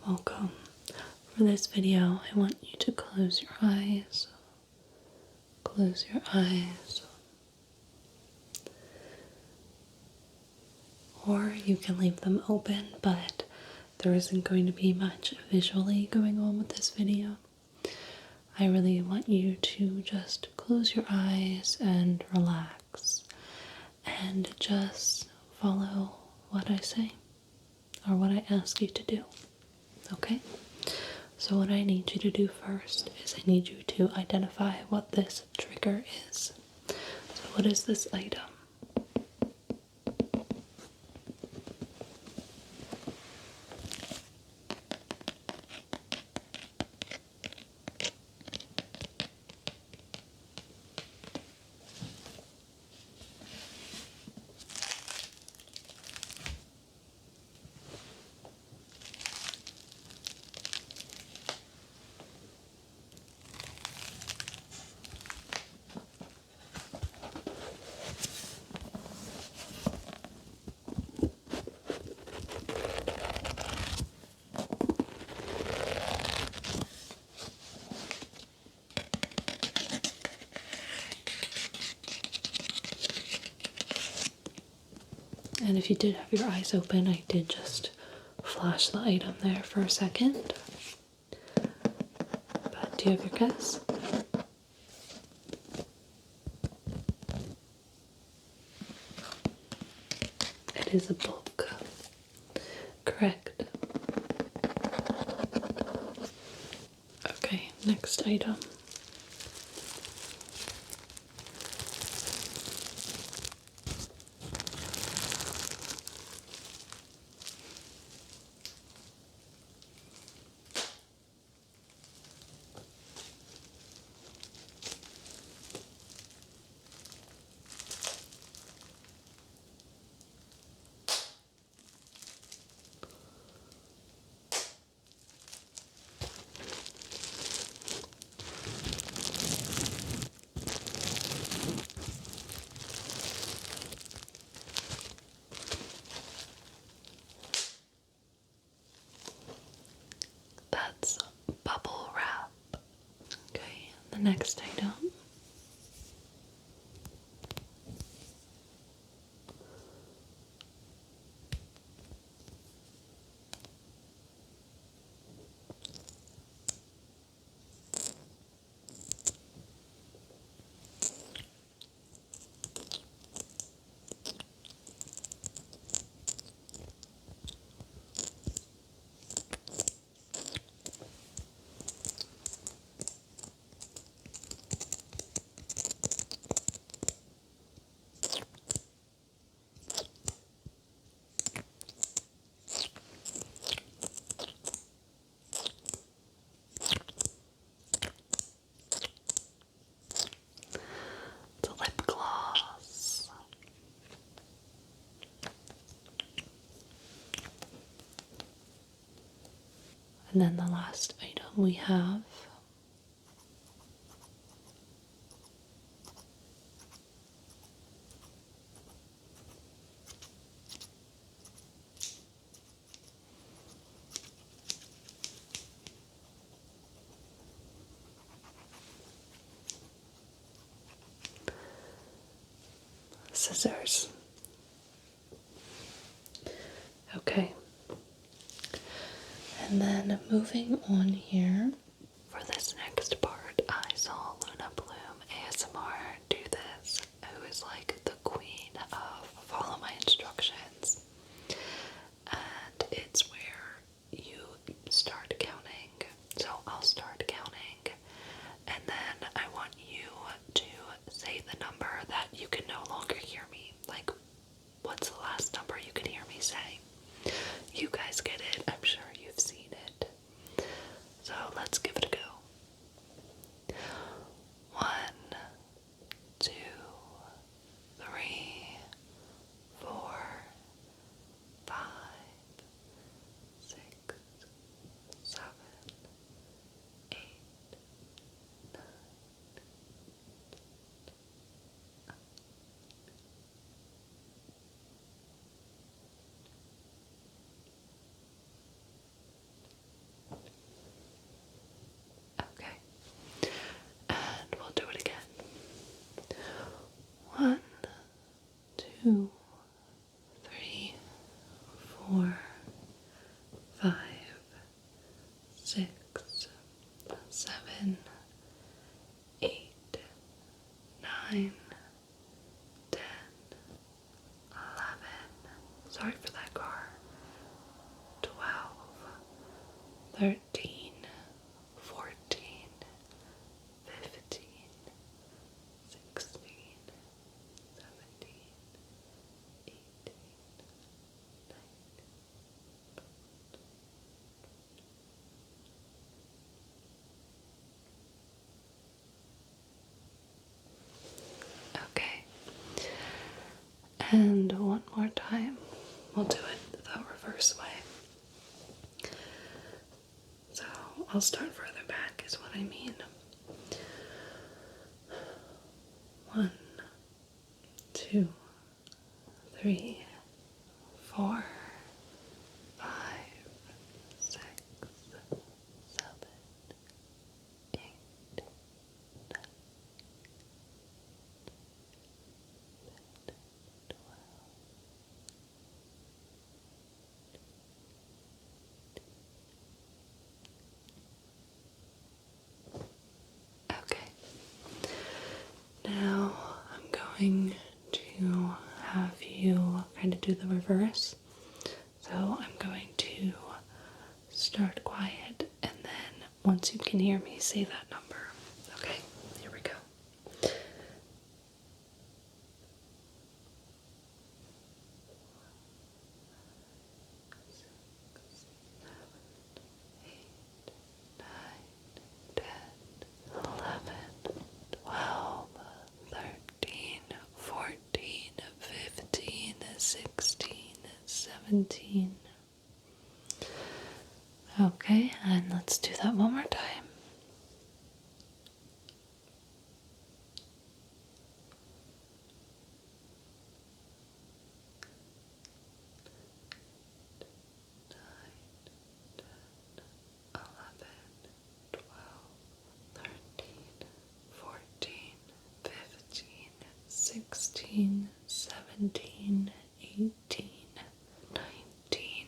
welcome. For this video, I want you to close your eyes. Close your eyes. Or you can leave them open, but there isn't going to be much visually going on with this video. I really want you to just close your eyes and relax and just follow what I say or what I ask you to do. Okay? So what I need you to do first is I need you to identify what this trigger is. So what is this item? And if you did have your eyes open, I did just flash the item there for a second. But do you have your guess? It is a book. Correct. Okay, next item. That's bubble wrap. Okay, the next item. The lip gloss. And then the last item we have scissors. Okay. And then moving on here, for this next part, I saw Luna Bloom ASMR do this, who is like the queen of follow my instructions. And it's where you start counting. So I'll start counting, and then I want you to say the number that you can no longer hear me. Like, what's the last number you can hear me say? You guys get it. I'm sure you've seen it. So let's 5, 6, 7, 8, 9, 10, 11. Sorry for that car. 12, 13, 14, 15, 16, 17, 18, 19. Okay. And one more time. We'll do it the reverse way. So I'll start further back is what I mean. 1, 2, 3, 4, 5, 6, 7, 8, 9, 10, 12. Okay. Now I'm going to have you kind of do the reverse. So I'm going to start quiet, and then once you can hear me, say that number. Okay, here we go. 6, 7, 8, 9, 10, 11, 12, 13, 14, 15, 16, 17. Okay, and let's do that one more time. 11, 12, 13, 14, 15, 16, 17, 18, 19.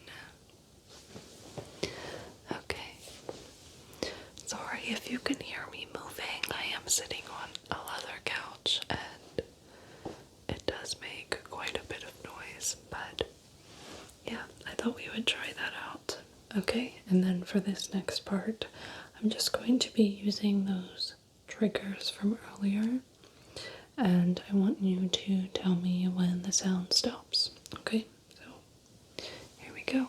Okay. Sorry if you can hear me moving. I am sitting on a leather couch and it does make quite a bit of noise, but yeah, I thought we would try that out. Okay, and then for this next part, I'm just going to be using those triggers from earlier, and I want you to tell me when the sound stops. Okay, so here we go.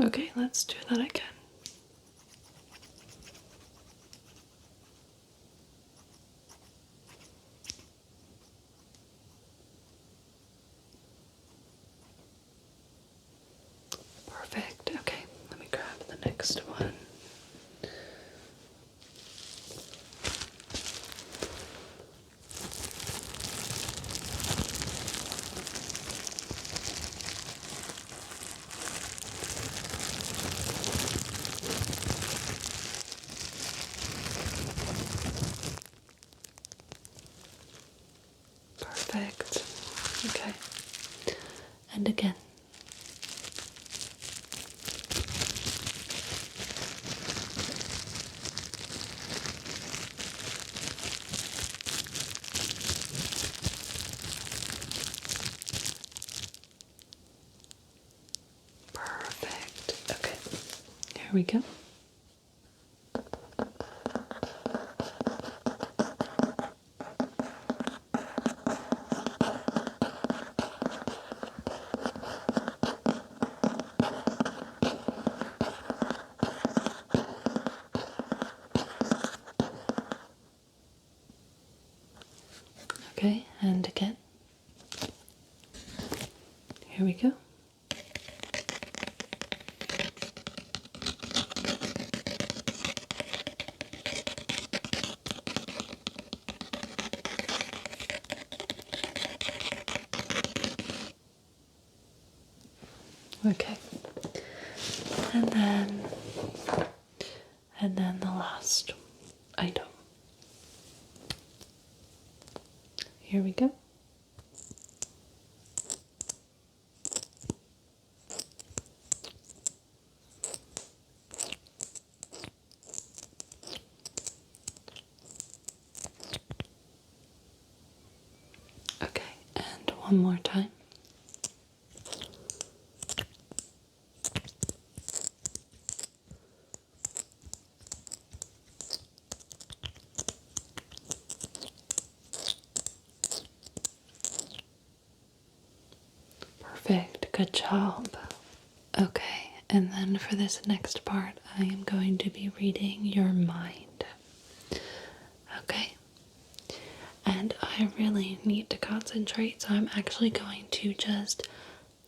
Okay, let's do that again. Perfect. Okay, let me grab the next one. Perfect. Okay. And again. Perfect. Okay. Here we go. Okay, and again. Here we go. Okay. And then the last item. Here we go. Okay, and one more time. Perfect, good job. Okay, and then for this next part, I am going to be reading your mind. Okay? And I really need to concentrate, so I'm actually going to just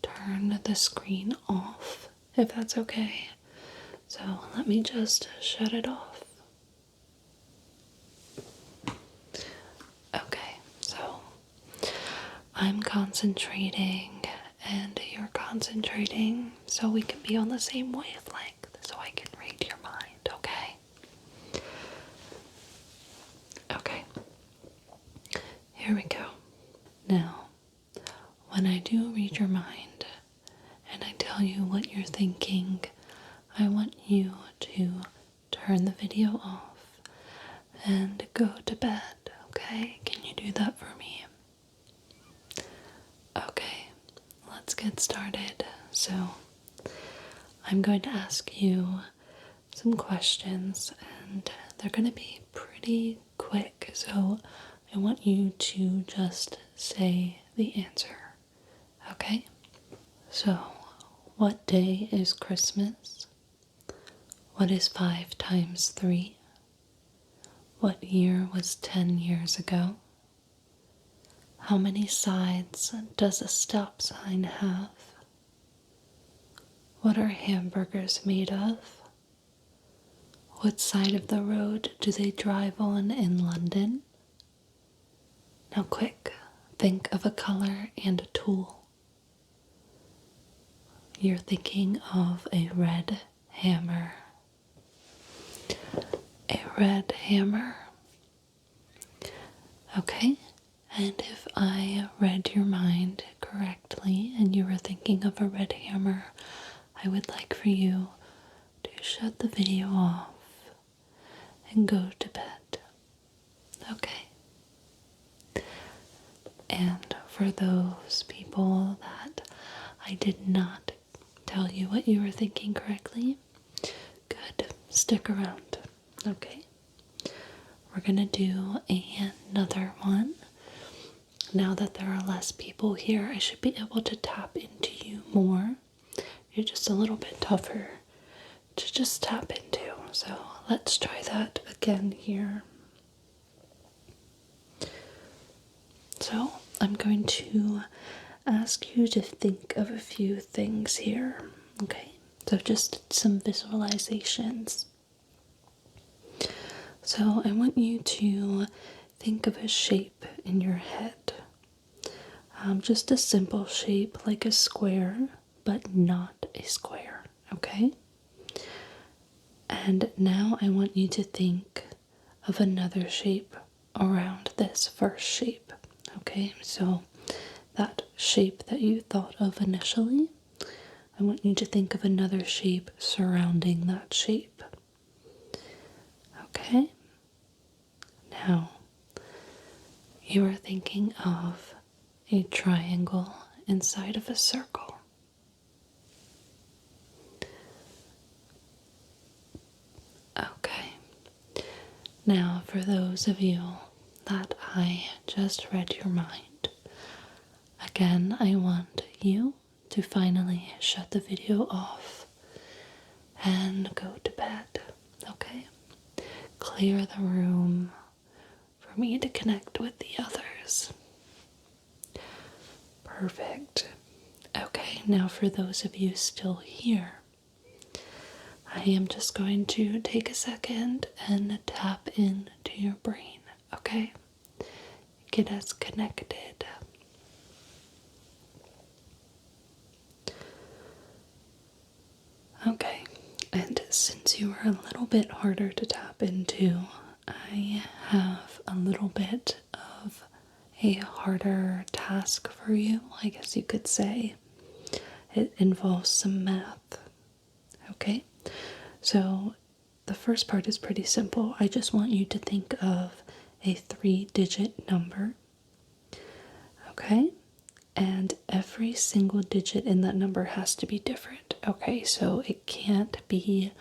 turn the screen off, if that's okay. So let me just shut it off. Okay, so I'm concentrating and you're concentrating so we can be on the same wavelength, so I can read your mind, okay? Okay, here we go. Now, when I do read your mind and I tell you what you're thinking, I want you to turn the video off and go to bed, okay? Can you do that for me? Okay, let's get started. So, I'm going to ask you some questions and they're going to be pretty quick, so I want you to just say the answer, okay? So, what day is Christmas? What is 5 times 3? What year was 10 years ago? How many sides does a stop sign have? What are hamburgers made of? What side of the road do they drive on in London? Now quick, think of a color and a tool. You're thinking of a red hammer. A red hammer. Okay, and if I read your mind correctly and you were thinking of a red hammer, I would like for you to shut the video off and go to bed. Okay. And for those people that I did not tell you what you were thinking correctly, good, stick around, okay? We're gonna do another one. Now that there are less people here, I should be able to tap into you more. You're just a little bit tougher to just tap into, so let's try that again here. So I'm going to ask you to think of a few things here, okay? So just some visualizations. So I want you to think of a shape in your head. Just a simple shape like a square, but not a square, okay? And now I want you to think of another shape around this first shape, okay? So that shape that you thought of initially, I want you to think of another shape surrounding that shape. Okay? Now, you are thinking of a triangle inside of a circle. Okay. Now, for those of you that I just read your mind, again, I want you to finally shut the video off and go to bed, okay? Clear the room for me to connect with the others. Perfect. Okay, now for those of you still here, I am just going to take a second and tap into your brain, okay? Get us connected. Okay, And since you are a little bit harder to tap into, I have a little bit of a harder task for you, I guess you could say. It involves some math. Okay? So the first part is pretty simple. I just want you to think of a 3-digit number. Okay? And every single digit in that number has to be different. Okay, so it can't be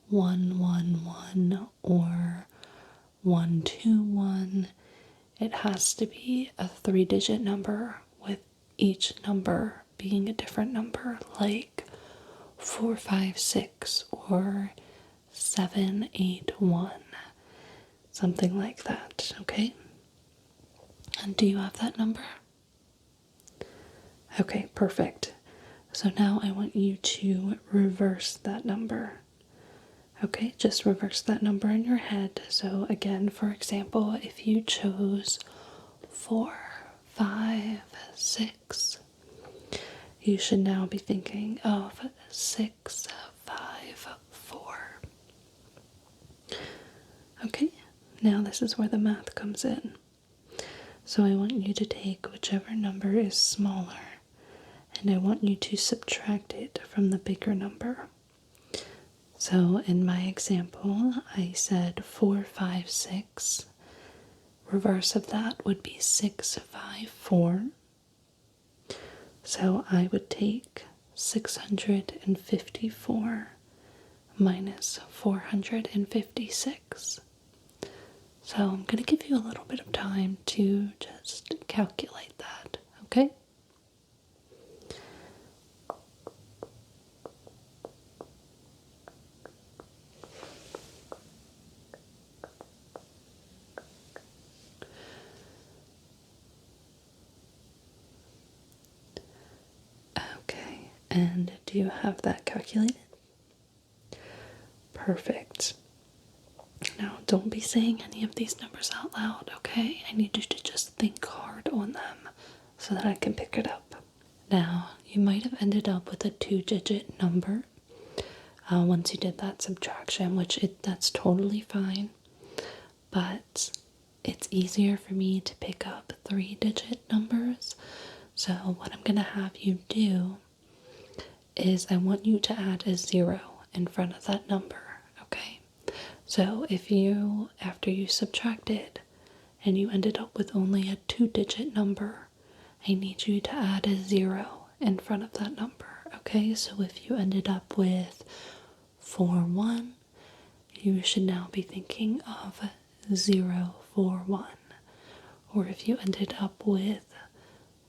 111 or 121. It has to be a 3-digit number with each number being a different number, like 456 or 781, something like that, okay? And do you have that number? Okay, perfect. So now I want you to reverse that number. Okay, just reverse that number in your head. So again, for example, if you chose 4, 5, 6, you should now be thinking of 6, 5, 4. Okay, now this is where the math comes in. So I want you to take whichever number is smaller, and I want you to subtract it from the bigger number. So in my example, I said 4, 5, 6. Reverse of that would be 6, 5, 4. So I would take 654 minus 456. So I'm going to give you a little bit of time to just calculate that, okay? Okay, and do you have that calculated? Perfect. Now, don't be saying any of these numbers out loud, okay? I need you to just think hard on them so that I can pick it up. Now, you might have ended up with a 2-digit number once you did that subtraction, that's totally fine. But it's easier for me to pick up 3-digit numbers. So what I'm going to have you do is I want you to add a 0 in front of that number, okay? So if you, after you subtracted and you ended up with only a 2-digit number, I need you to add a 0 in front of that number, okay? So if you ended up with 41, you should now be thinking of 041. Or if you ended up with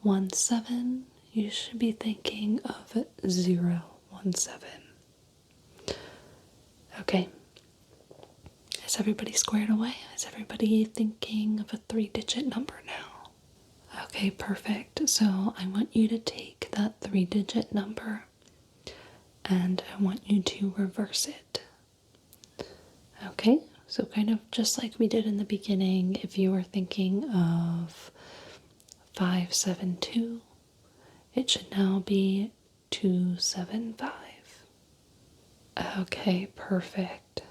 17, you should be thinking of 017. Okay. Is everybody squared away? Is everybody thinking of a 3-digit number now? Okay, perfect. So I want you to take that 3-digit number and I want you to reverse it. Okay, so kind of just like we did in the beginning, if you were thinking of 572, it should now be 275. Okay, perfect.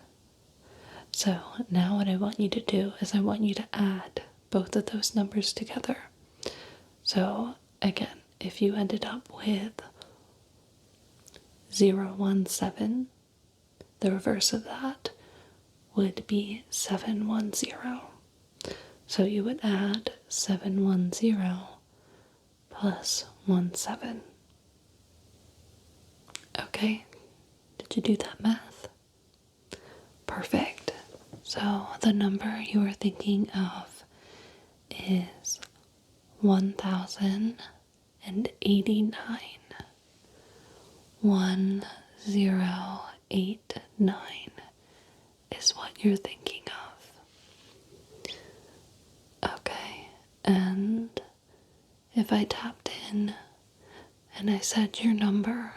So now what I want you to do is I want you to add both of those numbers together. So again, if you ended up with 017, the reverse of that would be 710. So you would add 710 plus 17. Okay, did you do that math? Perfect. So the number you are thinking of is 1089. 1089 is what you're thinking of. Okay, and if I tapped in and I said your number,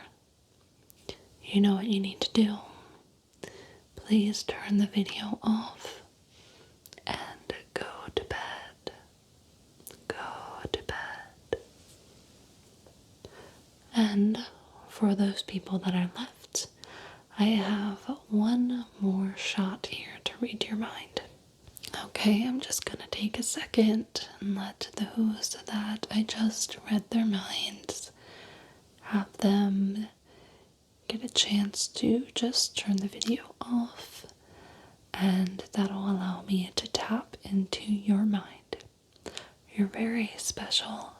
you know what you need to do. Please turn the video off and go to bed. Go to bed. And for those people that are left, I have one more shot here to read your mind. Okay, I'm just gonna take a second and let those that I just read their minds have them get a chance to just turn the video off, and that'll allow me to tap into your mind, your very special,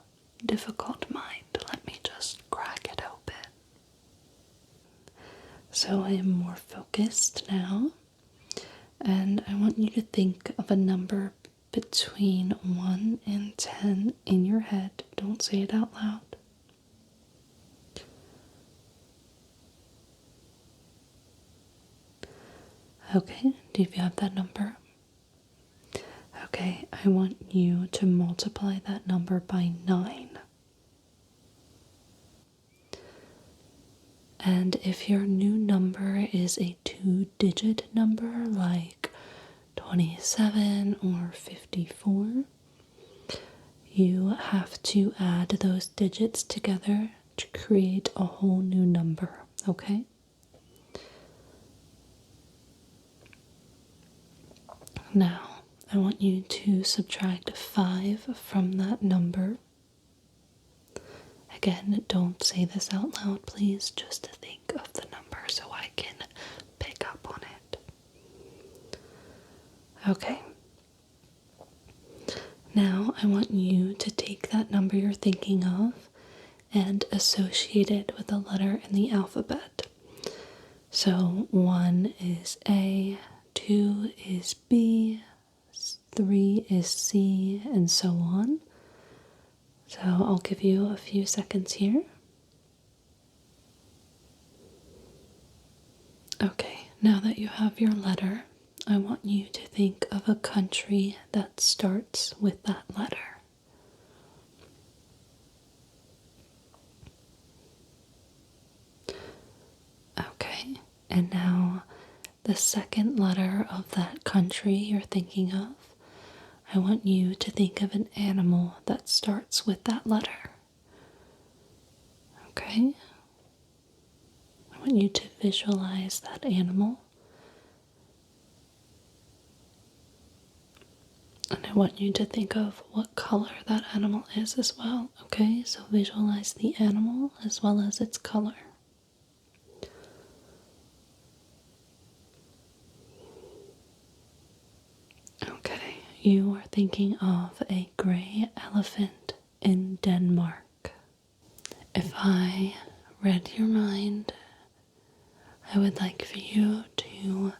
difficult mind. Let me just crack it open. So I am more focused now, and I want you to think of a number between 1 and 10 in your head. Don't say it out loud. Okay, do you have that number? Okay, I want you to multiply that number by 9. And if your new number is a 2-digit number like 27 or 54, you have to add those digits together to create a whole new number, okay? Now, I want you to subtract 5 from that number. Again, don't say this out loud, please, just to think of the number so I can pick up on it. Okay. Now, I want you to take that number you're thinking of and associate it with a letter in the alphabet. So 1 is A, 2 is B, 3 is C, and so on. So I'll give you a few seconds here. Okay, now that you have your letter, I want you to think of a country that starts with that letter. Okay, and now the second letter of that country you're thinking of, I want you to think of an animal that starts with that letter. Okay? I want you to visualize that animal. And I want you to think of what color that animal is as well. Okay? So visualize the animal as well as its color. Okay, you are thinking of a gray elephant in Denmark. If I read your mind, I would like for you to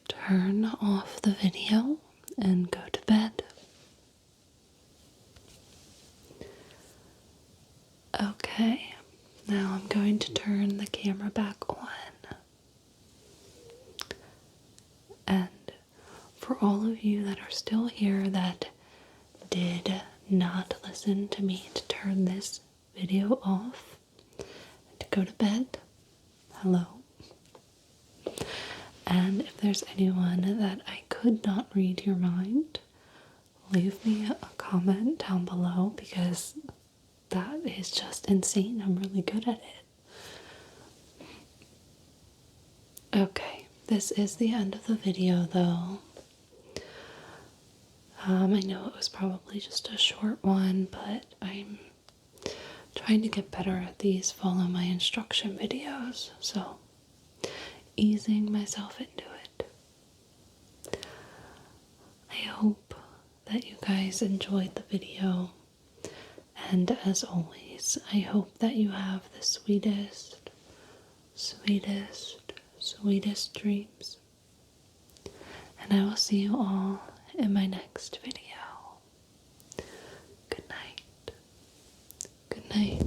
turn off the video and go to bed. Okay, now I'm going to turn the camera back on. And for all of you that are still here that did not listen to me to turn this video off and to go to bed, hello. And if there's anyone that I could not read your mind, leave me a comment down below, because that is just insane. I'm really good at it. Okay, this is the end of the video though. I know it was probably just a short one, but I'm trying to get better at these follow my instruction videos, so easing myself into it. I hope that you guys enjoyed the video, and as always, I hope that you have the sweetest, sweetest, sweetest dreams. And I will see you all in my next video. Good night. Good night.